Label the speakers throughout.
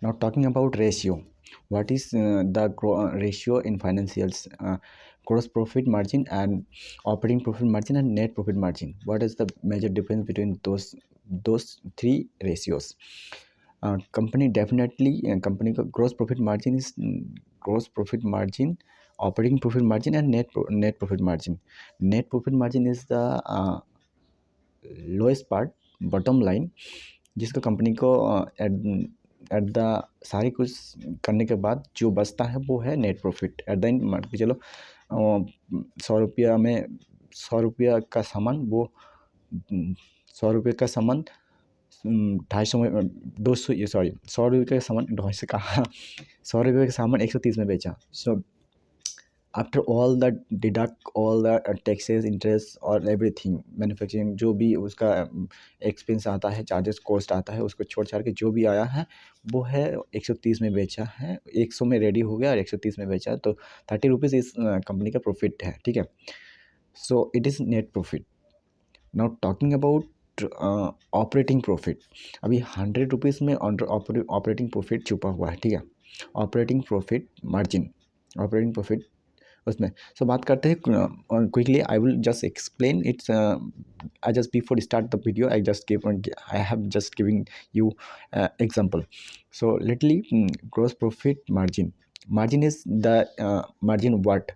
Speaker 1: Now talking about ratio, what is the ratio in financials? Gross profit margin and operating profit margin and net profit margin. What is the major difference between those three ratios? Company definitely company का gross profit margin is gross profit margin, operating profit margin and net profit margin. Net profit margin is the lowest part, bottom line, जिसका company को at the सारी कुछ करने के बाद जो बचता है वो है net profit. At the end मान के चलो 100 रुपया में 100 रुपया का सामान वो 100 रुपये का सामान 250 में 200 ये सॉरी 100 रुपये का सामान 250 कहा 100 रुपये का सामान 130 में बेचा। So after all the deduct all the taxes interest और एवरीथिंग मैन्युफैक्चरिंग जो भी उसका एक्सपेंस आता है, चार्जेस कॉस्ट आता है, उसको छोड़ छाड़ के जो भी आया है वो है 130 में बेचा है। 100 में रेडी हो गया और 130 में बेचा, तो 30 रुपीज़ इस कंपनी का प्रॉफिट है। ठीक है, so it is net profit. Now talking about operating profit, अभी 100 रुपीज़ में ऑपरेटिंग प्रॉफिट छुपा हुआ है। ठीक है, operating profit margin, operating profit उसमें। सो बात करते हैं quickly, I will just explain it's. I just before start the video I have just giving you example. So lately gross profit margin, margin is the margin what,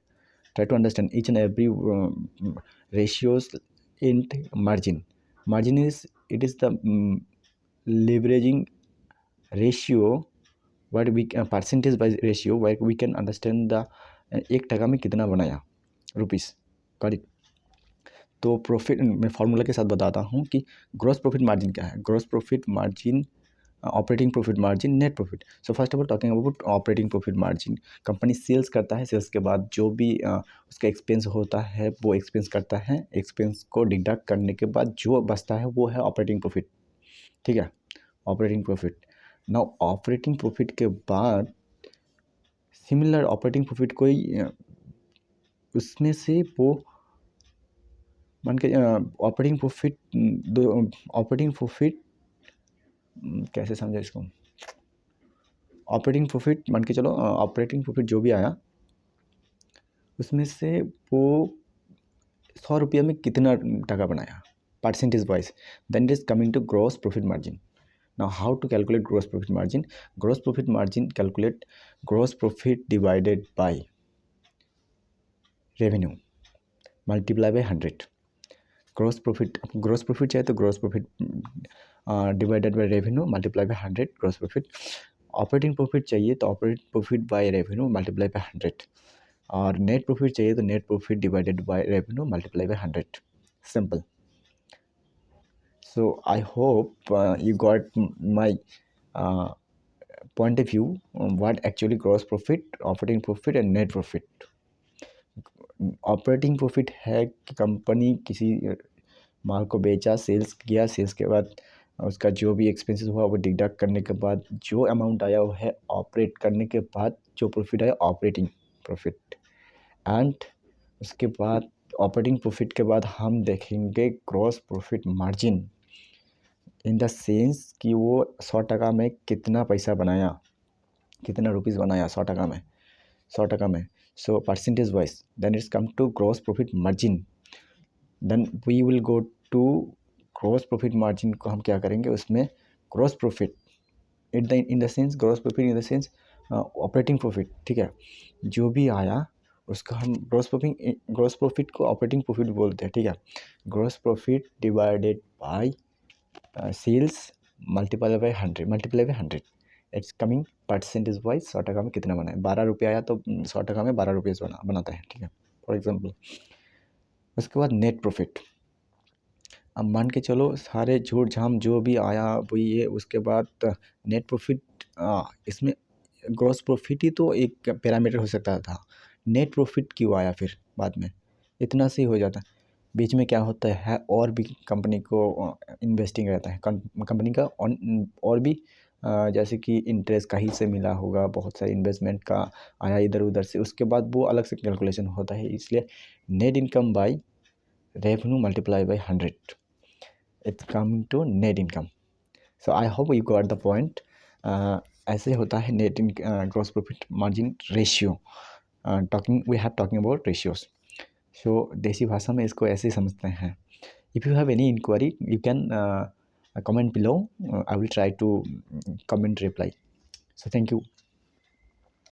Speaker 1: try to understand each and every ratios in margin. Margin is, it is the leveraging ratio, what we percentage by ratio where we can understand the 1 टका में कितना बनाया rupees. Correct, तो profit मैं formula के साथ बताता हूँ कि ग्रॉस प्रॉफिट मार्जिन क्या है। Gross profit margin, operating profit margin, net profit. So first of all talking about operating profit margin, company sales करता है, सेल्स के बाद जो भी उसका एक्सपेंस होता है वो एक्सपेंस करता है, एक्सपेंस को डिडक्ट करने के बाद जो बचता है वो है ऑपरेटिंग प्रॉफिट। ठीक है, operating profit. Now operating profit के बाद सिमिलर ऑपरेटिंग प्रॉफिट कोई उसमें से वो मान के ऑपरेटिंग प्रॉफिट ऑपरेटिंग प्रॉफिट कैसे समझे इसको, ऑपरेटिंग प्रॉफिट मान के चलो ऑपरेटिंग प्रॉफिट जो भी आया उसमें से वो 100 रुपया में कितना टका बनाया percentage wise, then it is coming to gross profit margin. Now how to calculate gross profit margin? Gross profit margin calculate gross profit divided by revenue multiply by 100। Gross profit चाहिए तो gross profit divided by revenue multiply by 100 gross profit. Operating profit चाहिए तो operating profit by revenue multiply by 100, और net profit चाहिए तो net profit divided by revenue multiply by 100। Simple. So I hope you got my point of view on what actually gross profit, operating profit and net profit. Operating profit है कि company किसी माल को बेचा, sales किया, sales के बाद उसका जो भी एक्सपेंसेस हुआ वो डिडक्ट करने के बाद जो अमाउंट आया वो है ऑपरेट करने के बाद जो प्रॉफिट आया ऑपरेटिंग प्रॉफिट। एंड उसके बाद ऑपरेटिंग प्रॉफिट के बाद हम देखेंगे gross profit margin, in the sense कि वो 100 टका में कितना पैसा बनाया, कितना रुपीज़ बनाया 100 टका में, 100 टका में। So percentage wise then it's come to gross profit margin. Then we will go to gross profit margin को हम क्या करेंगे, उसमें gross profit in the sense gross profit in the sense operating profit. ठीक है, जो भी आया उसका हम ग्रॉस प्रॉफिट को ऑपरेटिंग प्रॉफिट बोलते हैं। ठीक है, gross profit divided by sales multiply by 100 it's coming percentage wise 100 टका में कितना बना है। 12 रुपये आया तो 100 टका में 12 रुपये बनाता है। ठीक है, फॉर एग्जांपल। उसके बाद नेट प्रॉफिट, अब मान के चलो सारे झूठ झाम जो भी आया वही है, उसके बाद नेट प्रॉफिट, इसमें ग्रॉस प्रॉफिट ही तो एक पैरामीटर हो सकता था, नेट प्रॉफिट क्यों आया फिर बाद में, इतना से ही हो जाता। बीच में क्या होता है और भी कंपनी को इन्वेस्टिंग रहता है, कंपनी का और भी जैसे कि इंटरेस्ट कहीं से मिला होगा, बहुत सारे इन्वेस्टमेंट का आया इधर उधर से, उसके बाद वो अलग से कैलकुलेशन होता है। इसलिए net income by revenue multiply by 100 it's coming to net income. So I hope you got the point. ऐसे होता है net in gross profit margin ratio. Talking about ratios. So देसी भाषा में इसको ऐसे समझते हैं। If you have any enquiry you can comment below. I will try to comment reply. So thank you.